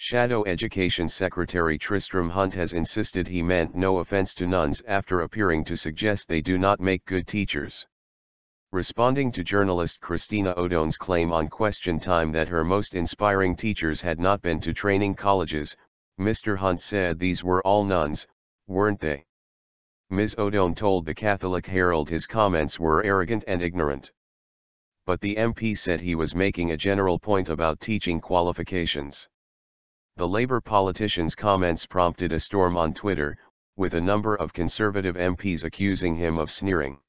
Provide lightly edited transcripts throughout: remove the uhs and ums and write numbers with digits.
Shadow Education Secretary Tristram Hunt has insisted he meant no offence to nuns after appearing to suggest they do not make good teachers. Responding to journalist Christina Odone's claim on Question Time that her most inspiring teachers had not been to training colleges, Mr. Hunt said these were all nuns, weren't they? Ms Odone told the Catholic Herald his comments were arrogant and ignorant. But the MP said he was making a general point about teaching qualifications. The Labour politician's comments prompted a storm on Twitter, with a number of Conservative MPs accusing him of sneering.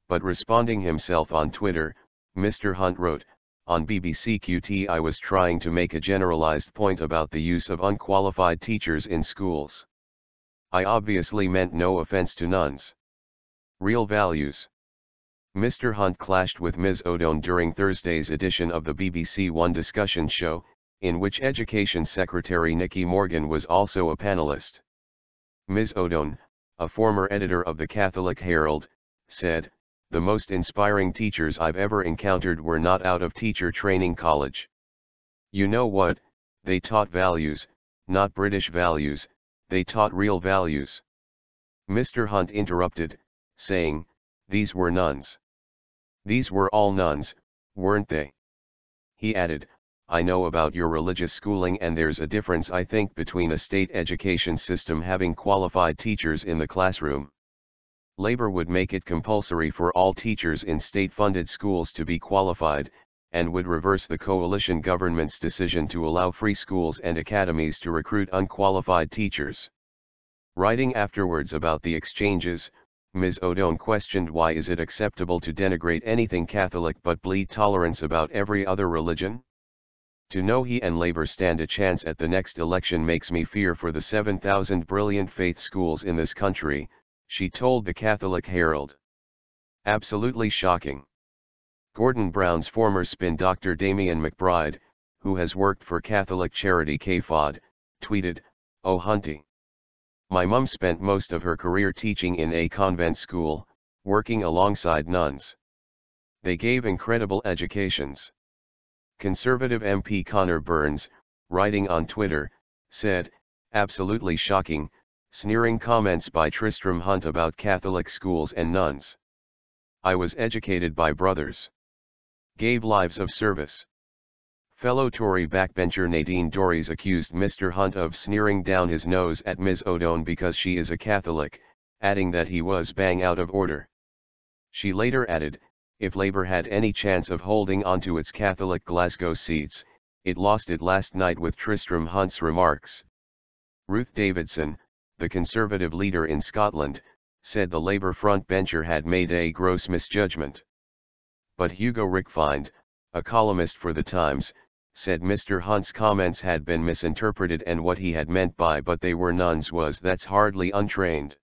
But responding himself on Twitter, Mr. Hunt wrote, "On BBC QT I was trying to make a generalised point about the use of unqualified teachers in schools. I obviously meant no offence to nuns. Real values." Mr. Hunt clashed with Ms Odone during Thursday's edition of the BBC One discussion show, in which Education Secretary Nicky Morgan was also a panellist. Ms Odone, a former editor of the Catholic Herald, said, "The most inspiring teachers I've ever encountered were not out of teacher training college. You know what, they taught values, not British values, they taught real values." Mr. Hunt interrupted, saying, "These were nuns. These were all nuns, weren't they?" He added, "I know about your religious schooling and there's a difference I think between a state education system having qualified teachers in the classroom. Labour would make it compulsory for all teachers in state-funded schools to be qualified, and would reverse the coalition government's decision to allow free schools and academies to recruit unqualified teachers." Writing afterwards about the exchanges, Ms Odone questioned why is it acceptable to denigrate anything Catholic but bleed tolerance about every other religion? "To know he and Labour stand a chance at the next election makes me fear for the 7,000 brilliant faith schools in this country," she told the Catholic Herald. "Absolutely shocking." Gordon Brown's former spin doctor Damien McBride, who has worked for Catholic charity KFOD, tweeted, "Oh Hunty. My mum spent most of her career teaching in a convent school, working alongside nuns. They gave incredible educations." Conservative MP Connor Burns, writing on Twitter, said, "Absolutely shocking, sneering comments by Tristram Hunt about Catholic schools and nuns. I was educated by brothers. Gave lives of service." Fellow Tory backbencher Nadine Dorries accused Mr. Hunt of sneering down his nose at Ms Odone because she is a Catholic, adding that he was bang out of order. She later added, "If Labour had any chance of holding onto its Catholic Glasgow seats, it lost it last night with Tristram Hunt's remarks." Ruth Davidson, the Conservative leader in Scotland, said the Labour frontbencher had made a gross misjudgment. But Hugo Rickfind, a columnist for The Times, said Mr. Hunt's comments had been misinterpreted and what he had meant by "but they were nuns" was "that's hardly untrained."